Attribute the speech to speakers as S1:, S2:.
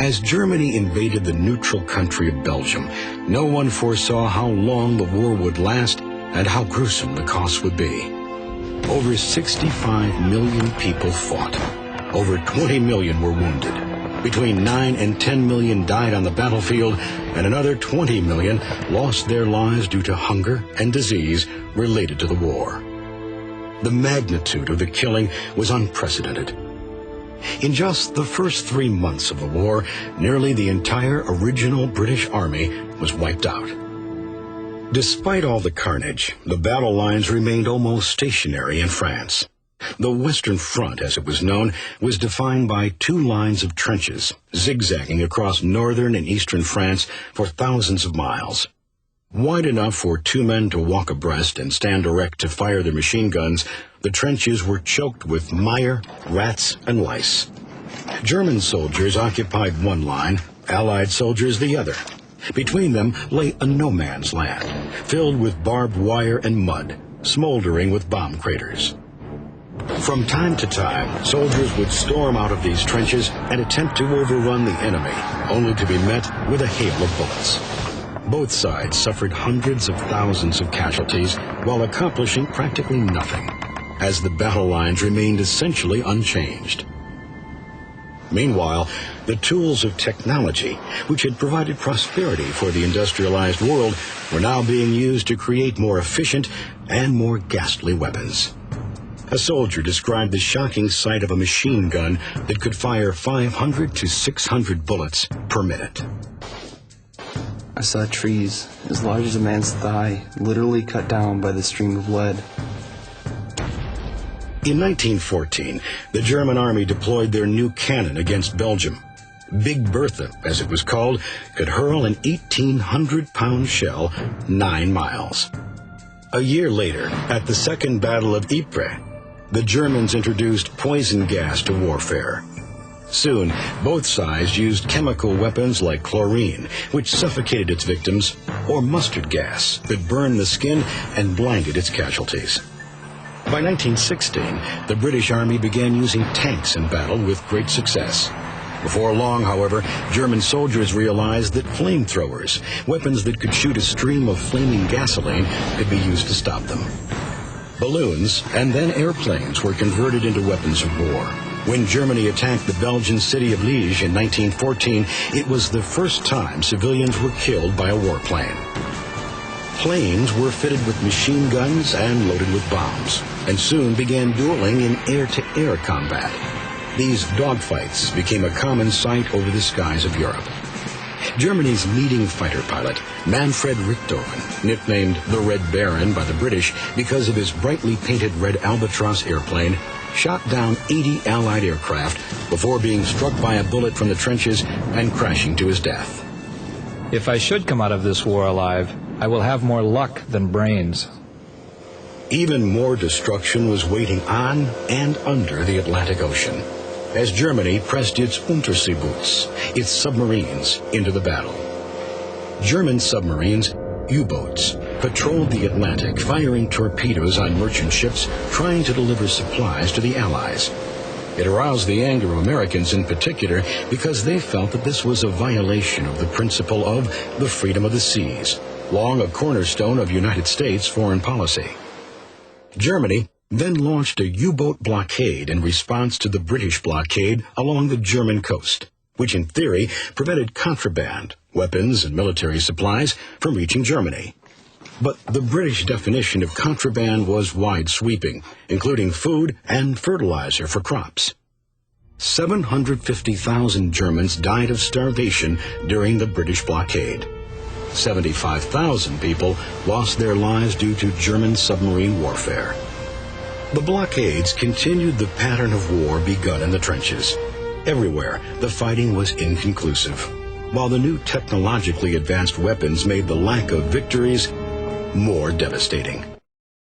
S1: As Germany invaded the neutral country of Belgium, no one foresaw how long the war would last and how gruesome the cost would be. Over 65 million people fought. Over 20 million were wounded. Between 9 and 10 million died on the battlefield, and another 20 million lost their lives due to hunger and disease related to the war. The magnitude of the killing was unprecedented. In just the first 3 months of the war, nearly the entire original British Army was wiped out. Despite all the carnage, the battle lines remained almost stationary in France. The Western Front, as it was known, was defined by 2 lines of trenches, zigzagging across northern and eastern France for thousands of miles. Wide enough for 2 men to walk abreast and stand erect to fire their machine guns, the trenches were choked with mire, rats, and lice. German soldiers occupied one line, Allied soldiers the other. Between them lay a no-man's land, filled with barbed wire and mud, smoldering with bomb craters. From time to time, soldiers would storm out of these trenches and attempt to overrun the enemy, only to be met with a hail of bullets. Both sides suffered hundreds of thousands of casualties while accomplishing practically nothing, as the battle lines remained essentially unchanged. Meanwhile, the tools of technology, which had provided prosperity for the industrialized world, were now being used to create more efficient and more ghastly weapons. A soldier described the shocking sight of a machine gun that could fire 500 to 600 bullets per minute.
S2: I saw trees as large as a man's thigh literally cut down by the stream of lead.
S1: In 1914, the German army deployed their new cannon against Belgium. Big Bertha, as it was called, could hurl an 1,800-pound shell 9 miles. A year later, at the Second Battle of Ypres, the Germans introduced poison gas to warfare. Soon, both sides used chemical weapons like chlorine, which suffocated its victims, or mustard gas that burned the skin and blinded its casualties. By 1916, the British Army began using tanks in battle with great success. Before long, however, German soldiers realized that flamethrowers, weapons that could shoot a stream of flaming gasoline, could be used to stop them. Balloons and then airplanes were converted into weapons of war. When Germany attacked the Belgian city of Liège in 1914, it was the first time civilians were killed by a warplane. Planes were fitted with machine guns and loaded with bombs, and soon began dueling in air-to-air combat. These dogfights became a common sight over the skies of Europe. Germany's leading fighter pilot, Manfred Richthofen, nicknamed the Red Baron by the British because of his brightly painted red Albatross airplane, shot down 80 Allied aircraft before being struck by a bullet from the trenches and crashing to his death.
S3: If I should come out of this war alive, I will have more luck than brains.
S1: Even more destruction was waiting on and under the Atlantic Ocean, as Germany pressed its Unterseeboots, its submarines, into the battle. German submarines, U-boats, patrolled the Atlantic, firing torpedoes on merchant ships trying to deliver supplies to the Allies. It aroused the anger of Americans in particular because they felt that this was a violation of the principle of the freedom of the seas, long a cornerstone of United States foreign policy. Germany then launched a U-boat blockade in response to the British blockade along the German coast, which in theory prevented contraband, weapons, and military supplies from reaching Germany. But the British definition of contraband was wide-sweeping, including food and fertilizer for crops. 750,000 Germans died of starvation during the British blockade. 75,000 people lost their lives due to German submarine warfare. The blockades continued the pattern of war begun in the trenches. Everywhere, the fighting was inconclusive, while the new technologically advanced weapons made the lack of victories more devastating.